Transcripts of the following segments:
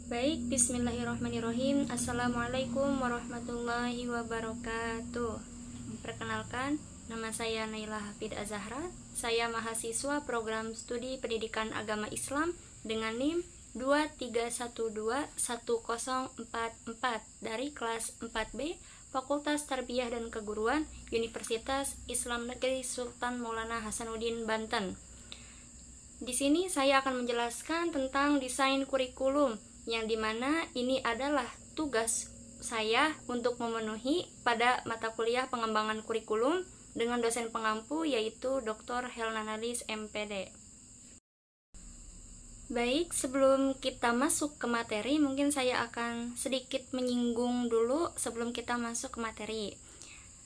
Baik, bismillahirrahmanirrahim. Assalamualaikum warahmatullahi wabarakatuh. Perkenalkan, nama saya Naila Hafid Azahra. Saya mahasiswa program studi pendidikan agama Islam dengan NIM 2312144 dari kelas 4B Fakultas Tarbiyah dan Keguruan Universitas Islam Negeri Sultan Maulana Hasanuddin Banten. Di sini saya akan menjelaskan tentang desain kurikulum, yang dimana ini adalah tugas saya untuk memenuhi pada mata kuliah pengembangan kurikulum dengan dosen pengampu yaitu Dr. Helnanalis MPD. Baik, sebelum kita masuk ke materi, mungkin saya akan sedikit menyinggung dulu sebelum kita masuk ke materi.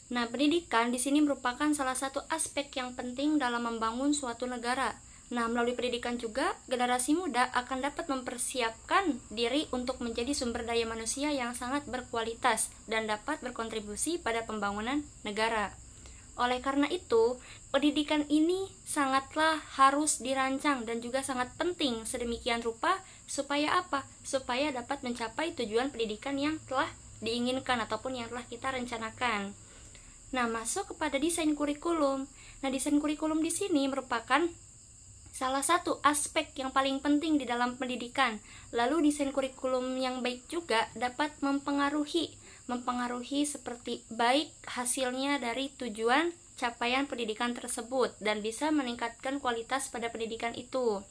Nah, pendidikan di sini merupakan salah satu aspek yang penting dalam membangun suatu negara. Nah, melalui pendidikan juga, generasi muda akan dapat mempersiapkan diri untuk menjadi sumber daya manusia yang sangat berkualitas dan dapat berkontribusi pada pembangunan negara. Oleh karena itu, pendidikan ini sangatlah harus dirancang dan juga sangat penting sedemikian rupa supaya apa? Supaya dapat mencapai tujuan pendidikan yang telah diinginkan ataupun yang telah kita rencanakan. Nah, masuk kepada desain kurikulum. Nah, desain kurikulum di sini merupakan salah satu aspek yang paling penting di dalam pendidikan. Lalu desain kurikulum yang baik juga dapat mempengaruhi seperti baik hasilnya dari tujuan capaian pendidikan tersebut dan bisa meningkatkan kualitas pada pendidikan itu.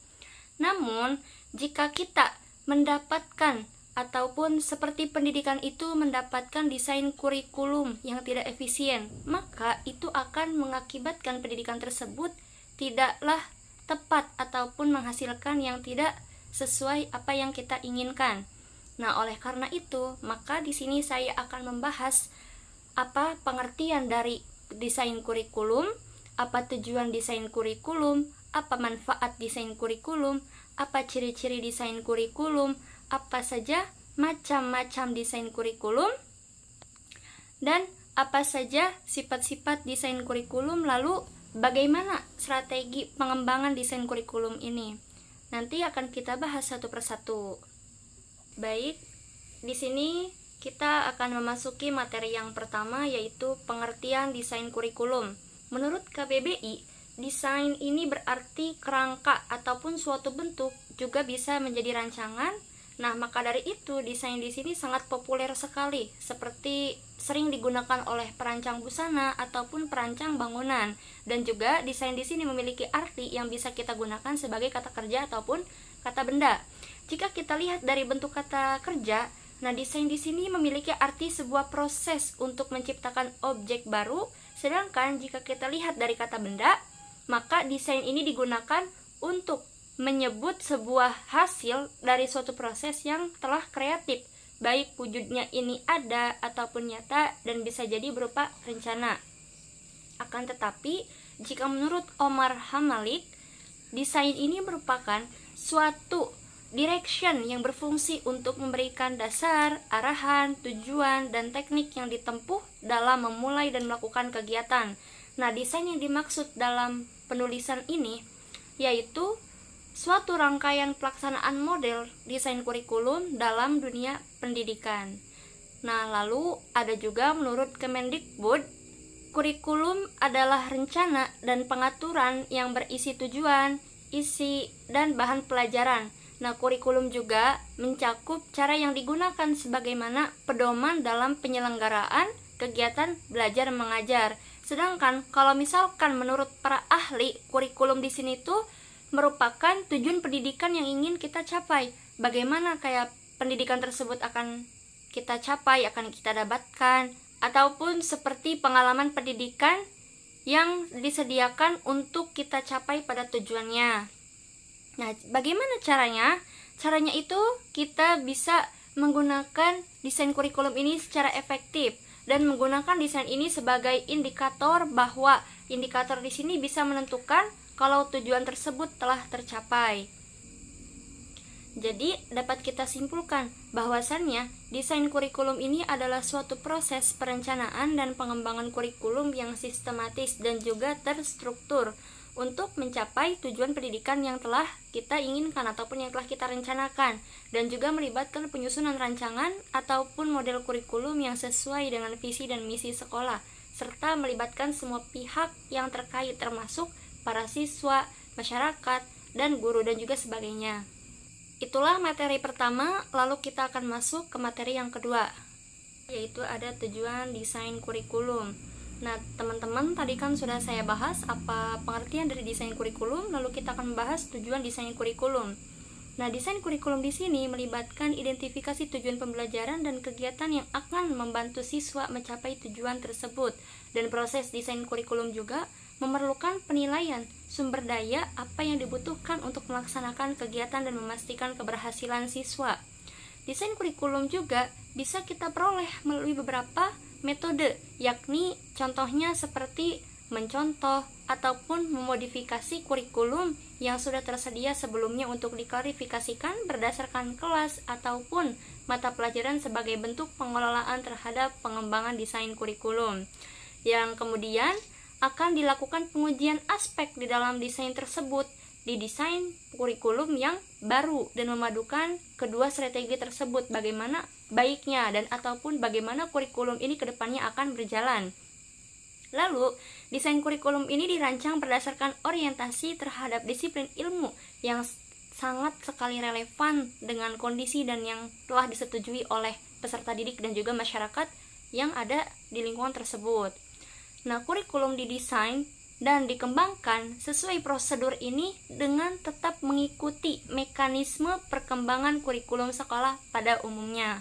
Namun, jika kita mendapatkan ataupun seperti pendidikan itu mendapatkan desain kurikulum yang tidak efisien, maka itu akan mengakibatkan pendidikan tersebut tidaklah tepat ataupun menghasilkan yang tidak sesuai apa yang kita inginkan. Nah, oleh karena itu, maka di sini saya akan membahas apa pengertian dari desain kurikulum, apa tujuan desain kurikulum, apa manfaat desain kurikulum, apa ciri-ciri desain kurikulum, apa saja macam-macam desain kurikulum, dan apa saja sifat-sifat desain kurikulum, lalu bagaimana strategi pengembangan desain kurikulum ini? Nanti akan kita bahas satu persatu. Baik, di sini kita akan memasuki materi yang pertama yaitu pengertian desain kurikulum. Menurut KBBI, desain ini berarti kerangka ataupun suatu bentuk juga bisa menjadi rancangan. Nah, maka dari itu desain di sini sangat populer sekali, seperti sering digunakan oleh perancang busana ataupun perancang bangunan. Dan juga desain di sini memiliki arti yang bisa kita gunakan sebagai kata kerja ataupun kata benda. Jika kita lihat dari bentuk kata kerja, nah desain di sini memiliki arti sebuah proses untuk menciptakan objek baru, sedangkan jika kita lihat dari kata benda, maka desain ini digunakan untuk menyebut sebuah hasil dari suatu proses yang telah kreatif, baik wujudnya ini ada ataupun nyata dan bisa jadi berupa rencana. Akan tetapi, jika menurut Omar Hamalik, desain ini merupakan suatu direction yang berfungsi untuk memberikan dasar, arahan, tujuan, dan teknik yang ditempuh dalam memulai dan melakukan kegiatan. Nah, desain yang dimaksud dalam penulisan ini yaitu suatu rangkaian pelaksanaan model desain kurikulum dalam dunia pendidikan. Nah, lalu ada juga menurut Kemendikbud, kurikulum adalah rencana dan pengaturan yang berisi tujuan, isi, dan bahan pelajaran. Nah, kurikulum juga mencakup cara yang digunakan sebagaimana pedoman dalam penyelenggaraan kegiatan belajar mengajar. Sedangkan kalau misalkan menurut para ahli, kurikulum di sini tuh merupakan tujuan pendidikan yang ingin kita capai. Bagaimana kayak pendidikan tersebut akan kita capai, akan kita dapatkan, ataupun seperti pengalaman pendidikan yang disediakan untuk kita capai pada tujuannya. Nah, bagaimana caranya? Caranya itu kita bisa menggunakan desain kurikulum ini secara efektif dan menggunakan desain ini sebagai indikator bahwa indikator di sini bisa menentukan kalau tujuan tersebut telah tercapai. Jadi, dapat kita simpulkan bahwasannya desain kurikulum ini adalah suatu proses perencanaan dan pengembangan kurikulum yang sistematis dan juga terstruktur untuk mencapai tujuan pendidikan yang telah kita inginkan ataupun yang telah kita rencanakan, dan juga melibatkan penyusunan rancangan ataupun model kurikulum yang sesuai dengan visi dan misi sekolah, serta melibatkan semua pihak yang terkait termasuk para siswa, masyarakat, dan guru dan juga sebagainya. Itulah materi pertama, lalu kita akan masuk ke materi yang kedua, yaitu ada tujuan desain kurikulum. Nah, teman-teman, tadi kan sudah saya bahas apa pengertian dari desain kurikulum, lalu kita akan membahas tujuan desain kurikulum. Nah, desain kurikulum di sini melibatkan identifikasi tujuan pembelajaran dan kegiatan yang akan membantu siswa mencapai tujuan tersebut. Dan proses desain kurikulum juga memerlukan penilaian sumber daya apa yang dibutuhkan untuk melaksanakan kegiatan dan memastikan keberhasilan siswa. Desain kurikulum juga bisa kita peroleh melalui beberapa metode, yakni contohnya seperti mencontoh ataupun memodifikasi kurikulum yang sudah tersedia sebelumnya untuk diklarifikasikan berdasarkan kelas ataupun mata pelajaran sebagai bentuk pengelolaan terhadap pengembangan desain kurikulum, yang kemudian akan dilakukan pengujian aspek di dalam desain tersebut di desain kurikulum yang baru dan memadukan kedua strategi tersebut, bagaimana baiknya dan ataupun bagaimana kurikulum ini ke depannya akan berjalan. Lalu, desain kurikulum ini dirancang berdasarkan orientasi terhadap disiplin ilmu yang sangat sekali relevan dengan kondisi dan yang telah disetujui oleh peserta didik dan juga masyarakat yang ada di lingkungan tersebut. Nah, kurikulum didesain dan dikembangkan sesuai prosedur ini dengan tetap mengikuti mekanisme perkembangan kurikulum sekolah pada umumnya.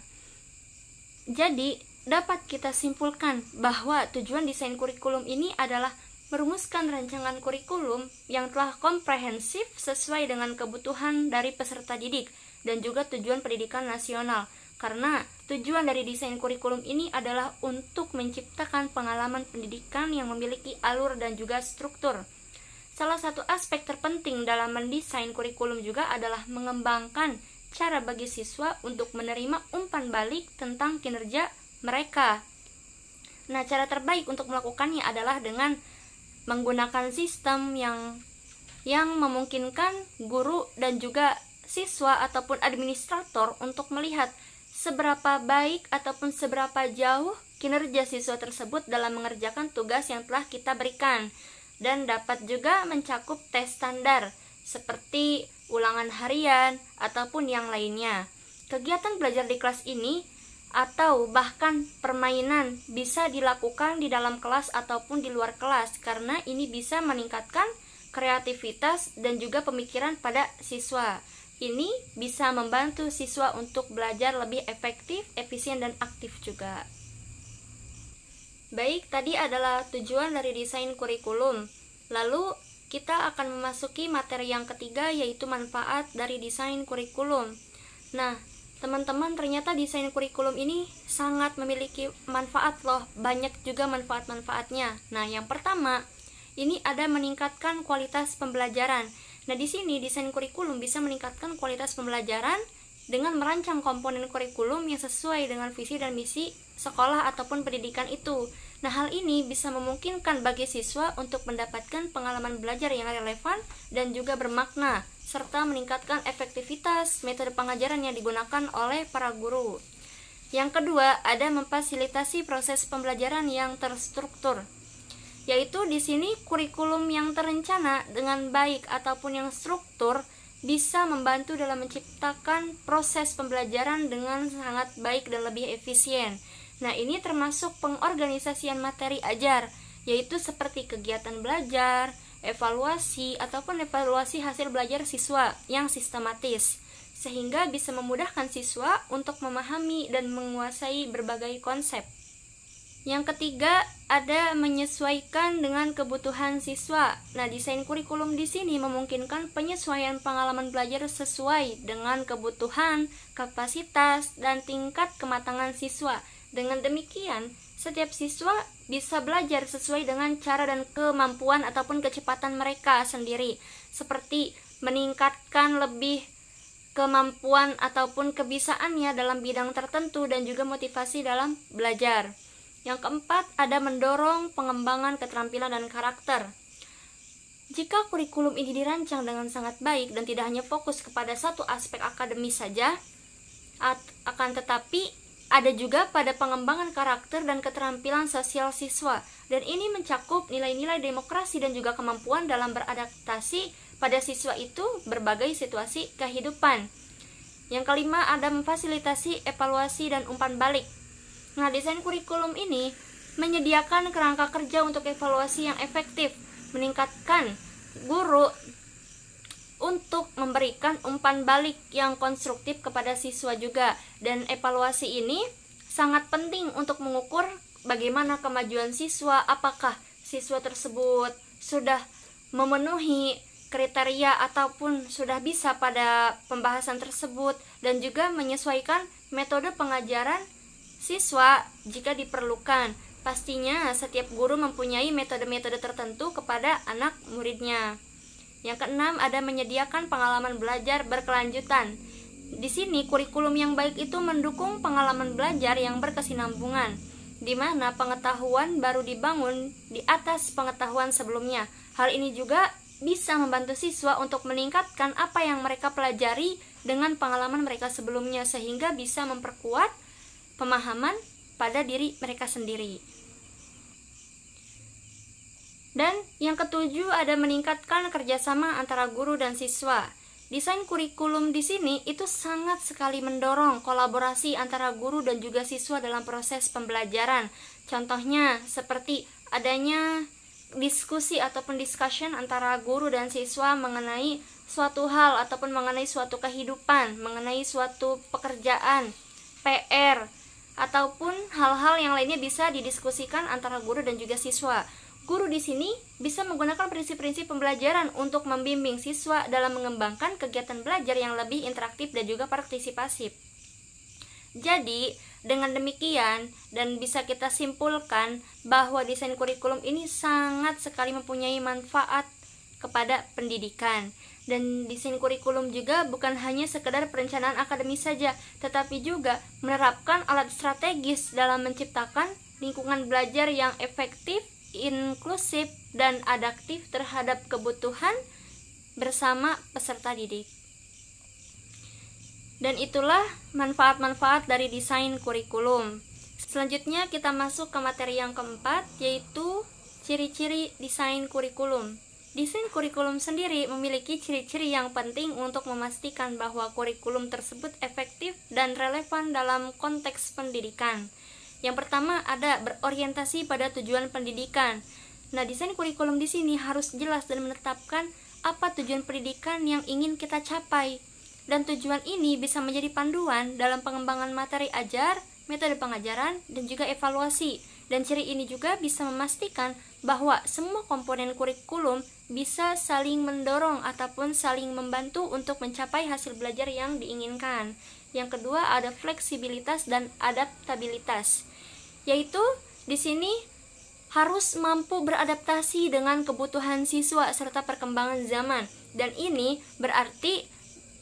Jadi, dapat kita simpulkan bahwa tujuan desain kurikulum ini adalah merumuskan rancangan kurikulum yang telah komprehensif sesuai dengan kebutuhan dari peserta didik dan juga tujuan pendidikan nasional. Karena tujuan dari desain kurikulum ini adalah untuk menciptakan pengalaman pendidikan yang memiliki alur dan juga struktur. Salah satu aspek terpenting dalam mendesain kurikulum juga adalah mengembangkan cara bagi siswa untuk menerima umpan balik tentang kinerja mereka. Nah, cara terbaik untuk melakukannya adalah dengan menggunakan sistem yang memungkinkan guru dan juga siswa ataupun administrator untuk melihat seberapa baik ataupun seberapa jauh kinerja siswa tersebut dalam mengerjakan tugas yang telah kita berikan, dan dapat juga mencakup tes standar seperti ulangan harian ataupun yang lainnya. Kegiatan belajar di kelas ini atau bahkan permainan bisa dilakukan di dalam kelas ataupun di luar kelas, karena ini bisa meningkatkan kreativitas dan juga pemikiran pada siswa. Ini bisa membantu siswa untuk belajar lebih efektif, efisien, dan aktif juga. Baik, tadi adalah tujuan dari desain kurikulum. Lalu kita akan memasuki materi yang ketiga, yaitu manfaat dari desain kurikulum. Nah, teman-teman, ternyata desain kurikulum ini sangat memiliki manfaat loh, banyak juga manfaat-manfaatnya. Nah, yang pertama, ini ada meningkatkan kualitas pembelajaran. Nah, di sini desain kurikulum bisa meningkatkan kualitas pembelajaran dengan merancang komponen kurikulum yang sesuai dengan visi dan misi sekolah ataupun pendidikan itu. Nah, hal ini bisa memungkinkan bagi siswa untuk mendapatkan pengalaman belajar yang relevan dan juga bermakna, serta meningkatkan efektivitas metode pengajaran yang digunakan oleh para guru. Yang kedua, ada memfasilitasi proses pembelajaran yang terstruktur. Yaitu di sini kurikulum yang terencana dengan baik ataupun yang struktur bisa membantu dalam menciptakan proses pembelajaran dengan sangat baik dan lebih efisien. Nah, ini termasuk pengorganisasian materi ajar, yaitu seperti kegiatan belajar, evaluasi ataupun evaluasi hasil belajar siswa yang sistematis, sehingga bisa memudahkan siswa untuk memahami dan menguasai berbagai konsep. Yang ketiga, ada menyesuaikan dengan kebutuhan siswa. Nah, desain kurikulum di sini memungkinkan penyesuaian pengalaman belajar sesuai dengan kebutuhan, kapasitas, dan tingkat kematangan siswa. Dengan demikian, setiap siswa bisa belajar sesuai dengan cara dan kemampuan ataupun kecepatan mereka sendiri, seperti meningkatkan lebih kemampuan ataupun kebisaannya dalam bidang tertentu dan juga motivasi dalam belajar. Yang keempat, ada mendorong pengembangan keterampilan dan karakter. Jika kurikulum ini dirancang dengan sangat baik dan tidak hanya fokus kepada satu aspek akademis saja, akan tetapi ada juga pada pengembangan karakter dan keterampilan sosial siswa, dan ini mencakup nilai-nilai demokrasi dan juga kemampuan dalam beradaptasi pada siswa itu berbagai situasi kehidupan. Yang kelima, ada memfasilitasi evaluasi dan umpan balik. Nah, desain kurikulum ini menyediakan kerangka kerja untuk evaluasi yang efektif, meningkatkan guru untuk memberikan umpan balik yang konstruktif kepada siswa juga. Dan evaluasi ini sangat penting untuk mengukur bagaimana kemajuan siswa, apakah siswa tersebut sudah memenuhi kriteria ataupun sudah bisa pada pembahasan tersebut, dan juga menyesuaikan metode pengajaran siswa jika diperlukan. Pastinya setiap guru mempunyai metode-metode tertentu kepada anak muridnya. Yang keenam, ada menyediakan pengalaman belajar berkelanjutan. Di sini kurikulum yang baik itu mendukung pengalaman belajar yang berkesinambungan, di mana pengetahuan baru dibangun di atas pengetahuan sebelumnya. Hal ini juga bisa membantu siswa untuk meningkatkan apa yang mereka pelajari dengan pengalaman mereka sebelumnya, sehingga bisa memperkuat pemahaman pada diri mereka sendiri. Dan yang ketujuh, ada meningkatkan kerjasama antara guru dan siswa. Desain kurikulum di sini itu sangat sekali mendorong kolaborasi antara guru dan juga siswa dalam proses pembelajaran. Contohnya seperti adanya diskusi ataupun discussion antara guru dan siswa mengenai suatu hal ataupun mengenai suatu kehidupan, mengenai suatu pekerjaan, PR, ataupun hal-hal yang lainnya bisa didiskusikan antara guru dan juga siswa. Guru di sini bisa menggunakan prinsip-prinsip pembelajaran untuk membimbing siswa dalam mengembangkan kegiatan belajar yang lebih interaktif dan juga partisipatif. Jadi, dengan demikian dan bisa kita simpulkan bahwa desain kurikulum ini sangat sekali mempunyai manfaat kepada pendidikan. Dan desain kurikulum juga bukan hanya sekedar perencanaan akademis saja, tetapi juga menerapkan alat strategis dalam menciptakan lingkungan belajar yang efektif, inklusif, dan adaptif terhadap kebutuhan bersama peserta didik. Dan itulah manfaat-manfaat dari desain kurikulum. Selanjutnya kita masuk ke materi yang keempat, yaitu ciri-ciri desain kurikulum. Desain kurikulum sendiri memiliki ciri-ciri yang penting untuk memastikan bahwa kurikulum tersebut efektif dan relevan dalam konteks pendidikan. Yang pertama, ada berorientasi pada tujuan pendidikan. Nah, desain kurikulum di sini harus jelas dan menetapkan apa tujuan pendidikan yang ingin kita capai. Dan tujuan ini bisa menjadi panduan dalam pengembangan materi ajar, metode pengajaran, dan juga evaluasi. Dan ciri ini juga bisa memastikan bahwa semua komponen kurikulum bisa saling mendorong ataupun saling membantu untuk mencapai hasil belajar yang diinginkan. Yang kedua, ada fleksibilitas dan adaptabilitas, yaitu di sini harus mampu beradaptasi dengan kebutuhan siswa serta perkembangan zaman. Dan ini berarti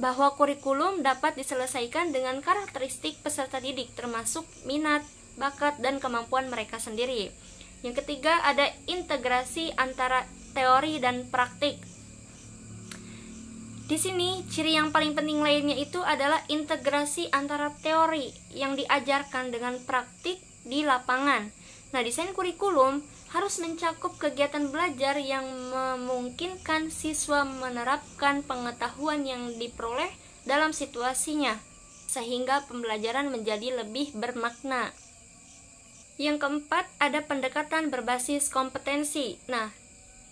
bahwa kurikulum dapat diselesaikan dengan karakteristik peserta didik, termasuk minat, bakat, dan kemampuan mereka sendiri. Yang ketiga, ada integrasi antara teori dan praktik. Di sini, ciri yang paling penting lainnya itu adalah integrasi antara teori yang diajarkan dengan praktik di lapangan. Nah, desain kurikulum harus mencakup kegiatan belajar yang memungkinkan siswa menerapkan pengetahuan yang diperoleh dalam situasinya, sehingga pembelajaran menjadi lebih bermakna. Yang keempat, ada pendekatan berbasis kompetensi. Nah,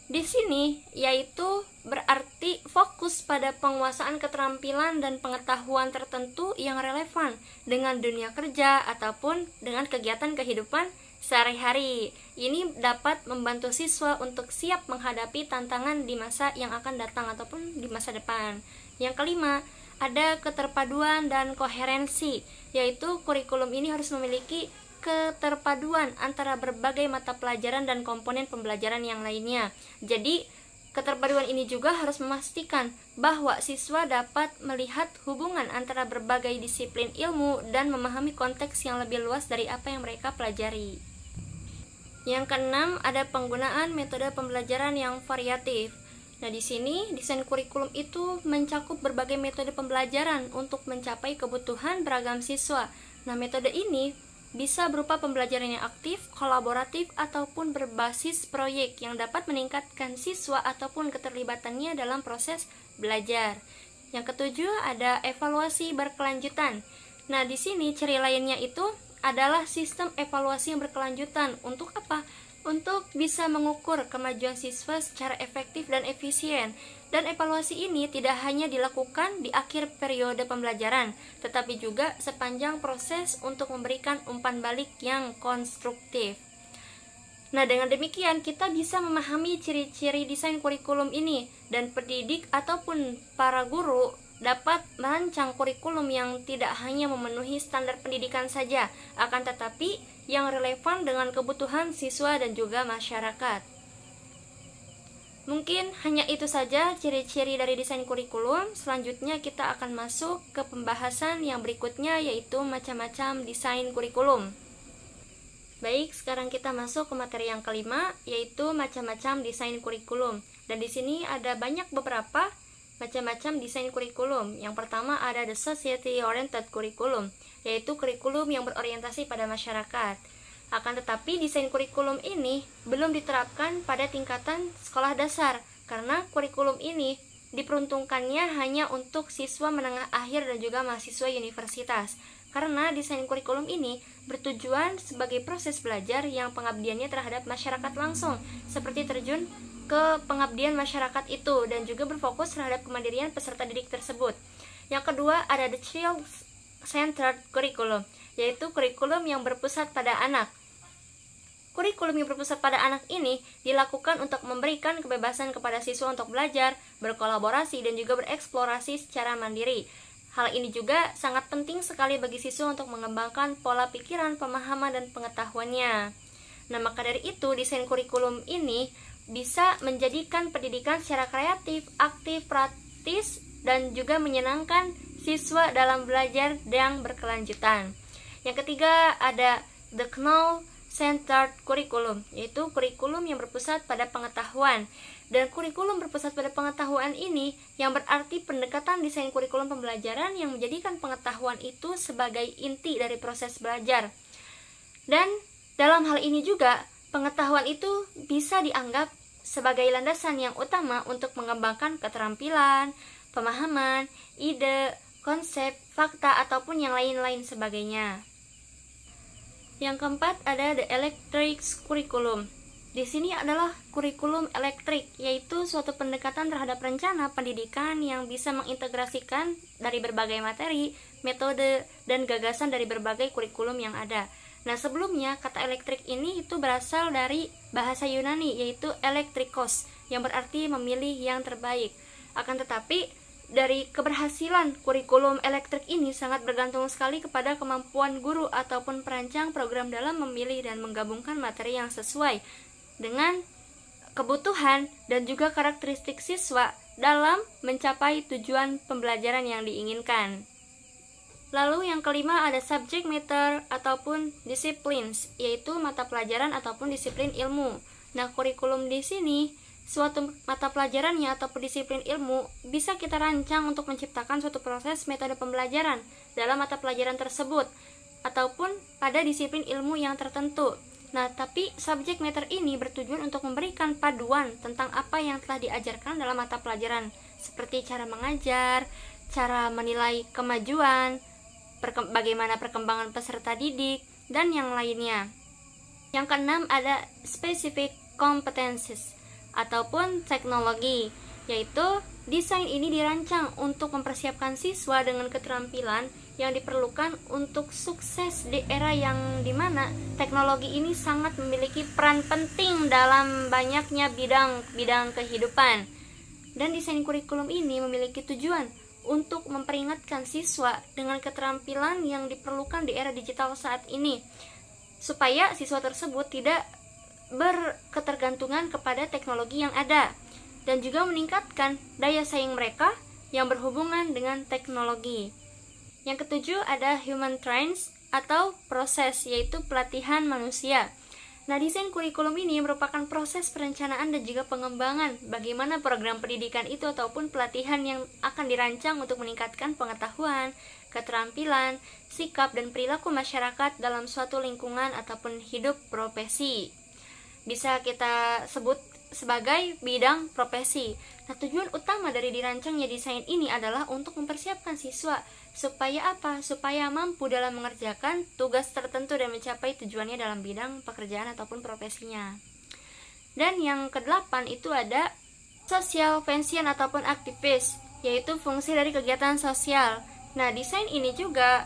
di sini yaitu berarti fokus pada penguasaan keterampilan dan pengetahuan tertentu yang relevan dengan dunia kerja ataupun dengan kegiatan kehidupan sehari-hari. Ini dapat membantu siswa untuk siap menghadapi tantangan di masa yang akan datang ataupun di masa depan. Yang kelima, ada keterpaduan dan koherensi, yaitu kurikulum ini harus memiliki keterpaduan antara berbagai mata pelajaran dan komponen pembelajaran yang lainnya. Jadi, keterpaduan ini juga harus memastikan bahwa siswa dapat melihat hubungan antara berbagai disiplin ilmu dan memahami konteks yang lebih luas dari apa yang mereka pelajari. Yang keenam, ada penggunaan metode pembelajaran yang variatif. Nah, di sini desain kurikulum itu mencakup berbagai metode pembelajaran untuk mencapai kebutuhan beragam siswa. Nah, metode ini bisa berupa pembelajaran yang aktif, kolaboratif, ataupun berbasis proyek yang dapat meningkatkan siswa ataupun keterlibatannya dalam proses belajar. Yang ketujuh ada evaluasi berkelanjutan. Nah, di sini ciri lainnya itu adalah sistem evaluasi yang berkelanjutan. Untuk apa? Untuk bisa mengukur kemajuan siswa secara efektif dan efisien. Dan evaluasi ini tidak hanya dilakukan di akhir periode pembelajaran, tetapi juga sepanjang proses untuk memberikan umpan balik yang konstruktif. Nah, dengan demikian kita bisa memahami ciri-ciri desain kurikulum ini, dan pendidik ataupun para guru dapat merancang kurikulum yang tidak hanya memenuhi standar pendidikan saja, akan tetapi yang relevan dengan kebutuhan siswa dan juga masyarakat. Mungkin hanya itu saja ciri-ciri dari desain kurikulum. Selanjutnya kita akan masuk ke pembahasan yang berikutnya, yaitu macam-macam desain kurikulum. Baik, sekarang kita masuk ke materi yang kelima, yaitu macam-macam desain kurikulum. Dan di sini ada beberapa macam-macam desain kurikulum. Yang pertama ada the society oriented curriculum, yaitu kurikulum yang berorientasi pada masyarakat. Akan tetapi desain kurikulum ini belum diterapkan pada tingkatan sekolah dasar, karena kurikulum ini diperuntukkannya hanya untuk siswa menengah akhir dan juga mahasiswa universitas. Karena desain kurikulum ini bertujuan sebagai proses belajar yang pengabdiannya terhadap masyarakat langsung, seperti terjun ke pengabdian masyarakat itu, dan juga berfokus terhadap kemandirian peserta didik tersebut. Yang kedua ada the child-centered curriculum, yaitu kurikulum yang berpusat pada anak. Kurikulum yang berpusat pada anak ini dilakukan untuk memberikan kebebasan kepada siswa untuk belajar, berkolaborasi, dan juga bereksplorasi secara mandiri. Hal ini juga sangat penting sekali bagi siswa untuk mengembangkan pola pikiran, pemahaman, dan pengetahuannya. Nah, maka dari itu desain kurikulum ini bisa menjadikan pendidikan secara kreatif, aktif, praktis, dan juga menyenangkan siswa dalam belajar yang berkelanjutan. Yang ketiga ada the knowledge-centered curriculum, yaitu kurikulum yang berpusat pada pengetahuan. Dan kurikulum berpusat pada pengetahuan ini yang berarti pendekatan desain kurikulum pembelajaran yang menjadikan pengetahuan itu sebagai inti dari proses belajar. Dan dalam hal ini juga pengetahuan itu bisa dianggap sebagai landasan yang utama untuk mengembangkan keterampilan, pemahaman, ide, konsep, fakta, ataupun yang lain-lain sebagainya. Yang keempat ada the electric curriculum. Di sini adalah kurikulum elektrik, yaitu suatu pendekatan terhadap rencana pendidikan yang bisa mengintegrasikan dari berbagai materi, metode, dan gagasan dari berbagai kurikulum yang ada. Nah, sebelumnya kata elektrik ini itu berasal dari bahasa Yunani, yaitu elektrikos, yang berarti memilih yang terbaik. Akan tetapi dari keberhasilan kurikulum elektrik ini sangat bergantung sekali kepada kemampuan guru ataupun perancang program dalam memilih dan menggabungkan materi yang sesuai dengan kebutuhan dan juga karakteristik siswa dalam mencapai tujuan pembelajaran yang diinginkan. Lalu yang kelima ada subject matter ataupun disciplines, yaitu mata pelajaran ataupun disiplin ilmu. Nah, kurikulum di sini suatu mata pelajarannya ataupun disiplin ilmu bisa kita rancang untuk menciptakan suatu proses metode pembelajaran dalam mata pelajaran tersebut ataupun pada disiplin ilmu yang tertentu. Nah, tapi subject matter ini bertujuan untuk memberikan paduan tentang apa yang telah diajarkan dalam mata pelajaran, seperti cara mengajar, cara menilai kemajuan, bagaimana perkembangan peserta didik, dan yang lainnya. Yang keenam ada specific competencies ataupun teknologi, yaitu desain ini dirancang untuk mempersiapkan siswa dengan keterampilan yang diperlukan untuk sukses di era yang dimana teknologi ini sangat memiliki peran penting dalam banyaknya bidang kehidupan. Dan desain kurikulum ini memiliki tujuan untuk memperingatkan siswa dengan keterampilan yang diperlukan di era digital saat ini, supaya siswa tersebut tidak berketergantungan kepada teknologi yang ada, dan juga meningkatkan daya saing mereka yang berhubungan dengan teknologi. Yang ketujuh ada human trains atau proses, yaitu pelatihan manusia. Nah, desain kurikulum ini merupakan proses perencanaan dan juga pengembangan bagaimana program pendidikan itu ataupun pelatihan yang akan dirancang untuk meningkatkan pengetahuan, keterampilan, sikap, dan perilaku masyarakat dalam suatu lingkungan ataupun hidup profesi. Bisa kita sebut sebagai bidang profesi. Nah, tujuan utama dari dirancangnya desain ini adalah untuk mempersiapkan siswa supaya apa? Supaya mampu dalam mengerjakan tugas tertentu dan mencapai tujuannya dalam bidang pekerjaan ataupun profesinya. Dan yang ke-8 itu ada social function ataupun aktivis, yaitu fungsi dari kegiatan sosial. Nah, desain ini juga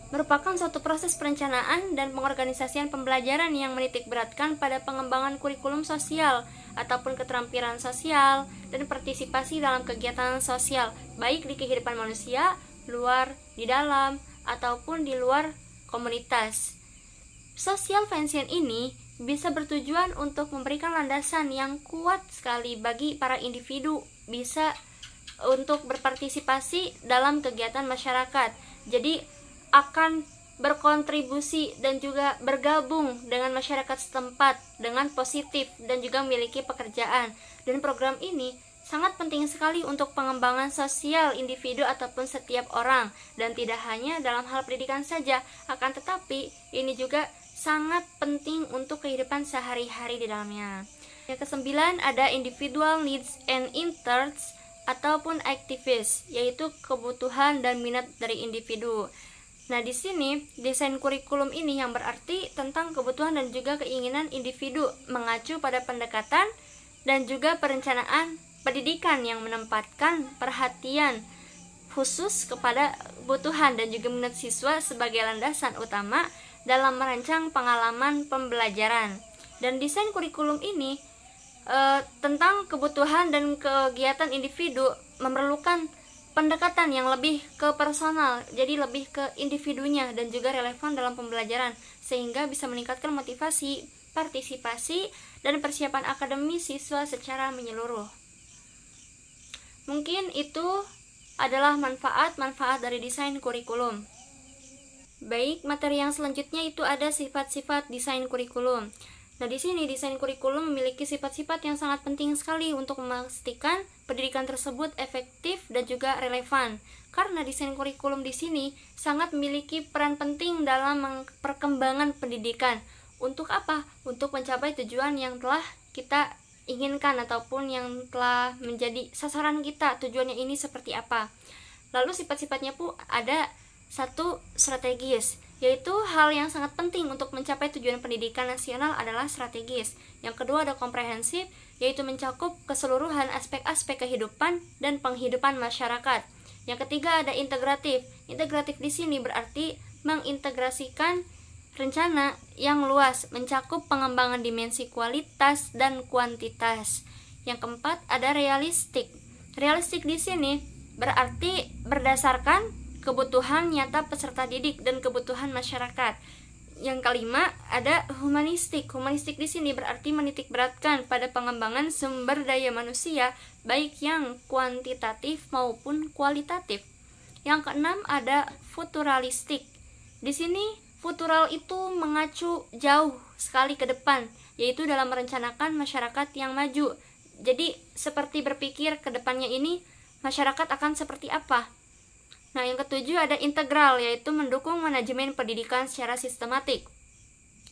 merupakan suatu proses perencanaan dan pengorganisasian pembelajaran yang menitik beratkan pada pengembangan kurikulum sosial ataupun keterampilan sosial dan partisipasi dalam kegiatan sosial, baik di kehidupan manusia, luar, di dalam, ataupun di luar komunitas. Social function ini bisa bertujuan untuk memberikan landasan yang kuat sekali bagi para individu bisa untuk berpartisipasi dalam kegiatan masyarakat. Jadi akan berkontribusi dan juga bergabung dengan masyarakat setempat dengan positif dan juga memiliki pekerjaan. Dan program ini sangat penting sekali untuk pengembangan sosial individu ataupun setiap orang, dan tidak hanya dalam hal pendidikan saja, akan tetapi ini juga sangat penting untuk kehidupan sehari-hari di dalamnya. Yang ke-9 ada individual needs and interests ataupun activists, yaitu kebutuhan dan minat dari individu. Nah, di sini desain kurikulum ini yang berarti tentang kebutuhan dan juga keinginan individu, mengacu pada pendekatan dan juga perencanaan pendidikan yang menempatkan perhatian khusus kepada kebutuhan dan juga minat siswa sebagai landasan utama dalam merancang pengalaman pembelajaran. Dan desain kurikulum ini tentang kebutuhan dan kegiatan individu memerlukan pendekatan yang lebih ke personal, jadi lebih ke individunya dan juga relevan dalam pembelajaran, sehingga bisa meningkatkan motivasi, partisipasi, dan persiapan akademis siswa secara menyeluruh. Mungkin itu adalah manfaat-manfaat dari desain kurikulum. Baik, materi yang selanjutnya itu ada sifat-sifat desain kurikulum. Nah, di sini desain kurikulum memiliki sifat-sifat yang sangat penting sekali untuk memastikan pendidikan tersebut efektif dan juga relevan. Karena desain kurikulum di sini sangat memiliki peran penting dalam perkembangan pendidikan. Untuk apa? Untuk mencapai tujuan yang telah kita inginkan ataupun yang telah menjadi sasaran kita. Tujuannya ini seperti apa? Lalu sifat-sifatnya pun ada satu strategis, yaitu hal yang sangat penting untuk mencapai tujuan pendidikan nasional adalah strategis. Yang kedua ada komprehensif, yaitu mencakup keseluruhan aspek-aspek kehidupan dan penghidupan masyarakat. Yang ketiga ada integratif. Integratif di sini berarti mengintegrasikan rencana yang luas, mencakup pengembangan dimensi kualitas dan kuantitas. Yang keempat ada realistik. Realistik di sini berarti berdasarkan kebutuhan nyata peserta didik dan kebutuhan masyarakat. Yang kelima ada humanistik. Humanistik di sini berarti menitik beratkan pada pengembangan sumber daya manusia, baik yang kuantitatif maupun kualitatif. Yang keenam ada futuralistik. Di sini futural itu mengacu jauh sekali ke depan, yaitu dalam merencanakan masyarakat yang maju. Jadi seperti berpikir ke depannya ini masyarakat akan seperti apa. Nah, yang ketujuh ada integral, yaitu mendukung manajemen pendidikan secara sistematik.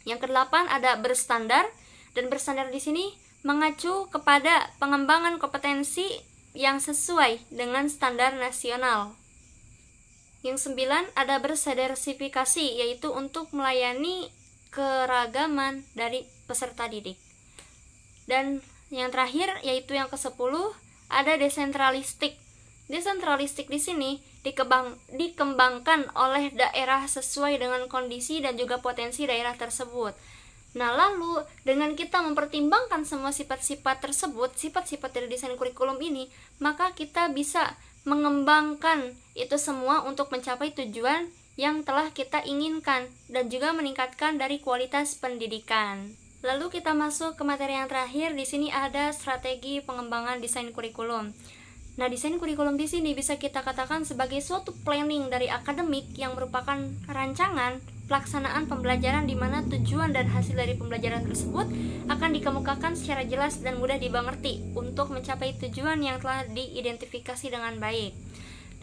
Yang kedelapan ada berstandar, dan berstandar di sini mengacu kepada pengembangan kompetensi yang sesuai dengan standar nasional. Yang sembilan ada bersertifikasi, yaitu untuk melayani keragaman dari peserta didik. Dan yang terakhir yaitu yang ke-10 ada desentralistik. Desentralistik di sini dikembangkan oleh daerah sesuai dengan kondisi dan juga potensi daerah tersebut. Nah, lalu dengan kita mempertimbangkan semua sifat-sifat tersebut, sifat-sifat dari desain kurikulum ini, maka kita bisa mengembangkan itu semua untuk mencapai tujuan yang telah kita inginkan dan juga meningkatkan dari kualitas pendidikan. Lalu kita masuk ke materi yang terakhir. Di sini ada strategi pengembangan desain kurikulum. Nah, desain kurikulum di sini bisa kita katakan sebagai suatu planning dari akademik yang merupakan rancangan pelaksanaan pembelajaran di mana tujuan dan hasil dari pembelajaran tersebut akan dikemukakan secara jelas dan mudah dimengerti untuk mencapai tujuan yang telah diidentifikasi dengan baik.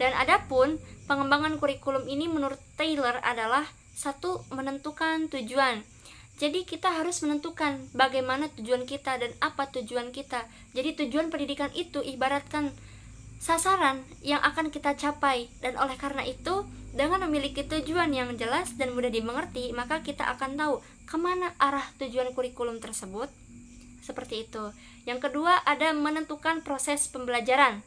Dan adapun pengembangan kurikulum ini menurut Taylor adalah satu, menentukan tujuan. Jadi kita harus menentukan bagaimana tujuan kita dan apa tujuan kita. Jadi tujuan pendidikan itu ibaratkan sasaran yang akan kita capai, dan oleh karena itu dengan memiliki tujuan yang jelas dan mudah dimengerti, maka kita akan tahu kemana arah tujuan kurikulum tersebut. Seperti itu. Yang kedua ada menentukan proses pembelajaran.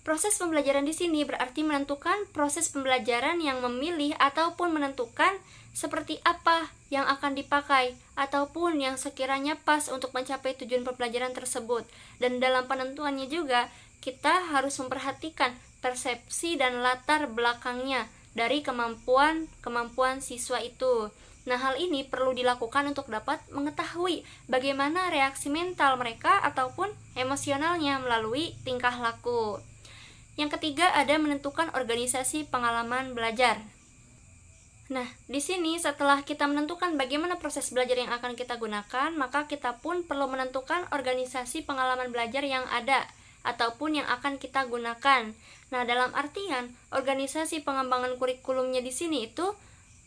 Proses pembelajaran di sini berarti menentukan proses pembelajaran yang memilih ataupun menentukan seperti apa yang akan dipakai ataupun yang sekiranya pas untuk mencapai tujuan pembelajaran tersebut. Dan dalam penentuannya juga kita harus memperhatikan persepsi dan latar belakangnya dari kemampuan siswa itu. Nah, hal ini perlu dilakukan untuk dapat mengetahui bagaimana reaksi mental mereka ataupun emosionalnya melalui tingkah laku. Yang ketiga ada menentukan organisasi pengalaman belajar. Nah, di sini setelah kita menentukan bagaimana proses belajar yang akan kita gunakan, maka kita pun perlu menentukan organisasi pengalaman belajar yang ada ataupun yang akan kita gunakan. Nah, dalam artian organisasi pengembangan kurikulumnya di sini itu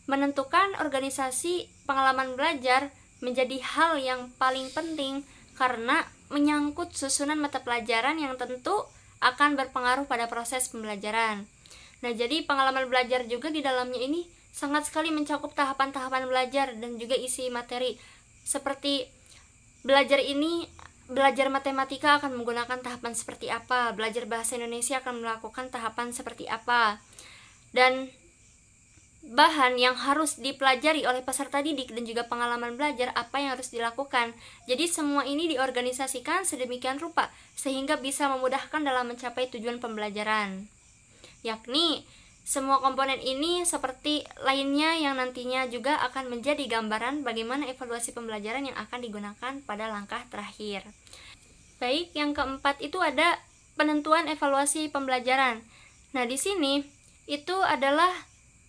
menentukan organisasi pengalaman belajar menjadi hal yang paling penting karena menyangkut susunan mata pelajaran yang tentu akan berpengaruh pada proses pembelajaran. Nah, jadi pengalaman belajar juga di dalamnya ini sangat sekali mencakup tahapan-tahapan belajar dan juga isi materi. Seperti belajar matematika akan menggunakan tahapan seperti apa, belajar bahasa Indonesia akan melakukan tahapan seperti apa, dan bahan yang harus dipelajari oleh peserta didik dan juga pengalaman belajar apa yang harus dilakukan. Jadi semua ini diorganisasikan sedemikian rupa sehingga bisa memudahkan dalam mencapai tujuan pembelajaran. Yakni semua komponen ini seperti lainnya yang nantinya juga akan menjadi gambaran bagaimana evaluasi pembelajaran yang akan digunakan pada langkah terakhir. Baik, yang keempat itu ada penentuan evaluasi pembelajaran. Nah, di sini itu adalah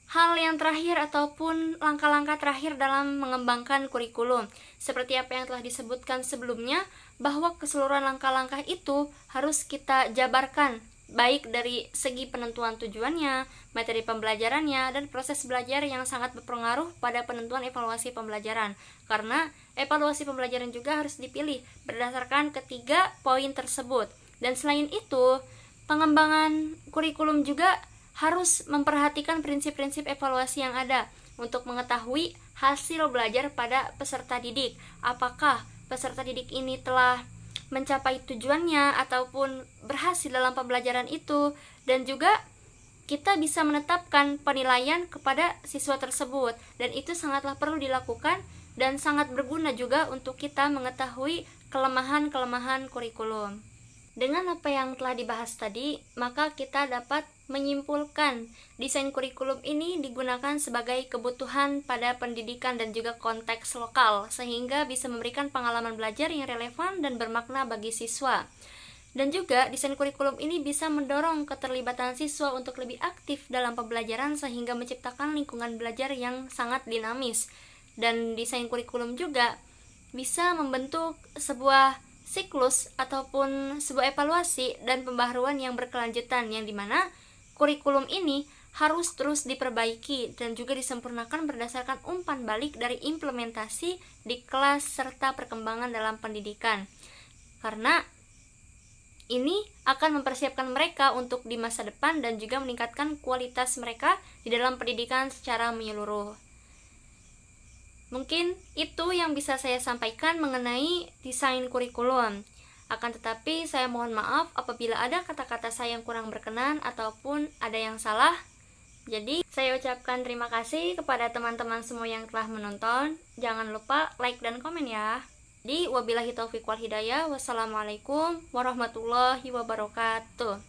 hal yang terakhir ataupun langkah-langkah terakhir dalam mengembangkan kurikulum. Seperti apa yang telah disebutkan sebelumnya, bahwa keseluruhan langkah-langkah itu harus kita jabarkan, baik dari segi penentuan tujuannya, materi pembelajarannya, dan proses belajar yang sangat berpengaruh pada penentuan evaluasi pembelajaran. Karena evaluasi pembelajaran juga harus dipilih berdasarkan ketiga poin tersebut. Dan selain itu, pengembangan kurikulum juga harus memperhatikan prinsip-prinsip evaluasi yang ada untuk mengetahui hasil belajar pada peserta didik. Apakah peserta didik ini telah mencapai tujuannya ataupun berhasil dalam pembelajaran itu, dan juga kita bisa menetapkan penilaian kepada siswa tersebut, dan itu sangatlah perlu dilakukan dan sangat berguna juga untuk kita mengetahui kelemahan-kelemahan kurikulum. Dengan apa yang telah dibahas tadi, maka kita dapat menyimpulkan desain kurikulum ini digunakan sebagai kebutuhan pada pendidikan dan juga konteks lokal, sehingga bisa memberikan pengalaman belajar yang relevan dan bermakna bagi siswa. Dan juga desain kurikulum ini bisa mendorong keterlibatan siswa untuk lebih aktif dalam pembelajaran sehingga menciptakan lingkungan belajar yang sangat dinamis. Dan desain kurikulum juga bisa membentuk sebuah siklus ataupun sebuah evaluasi dan pembaharuan yang berkelanjutan, yang dimana kurikulum ini harus terus diperbaiki dan juga disempurnakan berdasarkan umpan balik dari implementasi di kelas serta perkembangan dalam pendidikan, karena ini akan mempersiapkan mereka untuk di masa depan dan juga meningkatkan kualitas mereka di dalam pendidikan secara menyeluruh. Mungkin itu yang bisa saya sampaikan mengenai desain kurikulum. Akan tetapi saya mohon maaf apabila ada kata-kata saya yang kurang berkenan ataupun ada yang salah. Jadi saya ucapkan terima kasih kepada teman-teman semua yang telah menonton. Jangan lupa like dan komen ya. Jadi wabillahi taufiq wal hidayah. Wassalamualaikum warahmatullahi wabarakatuh.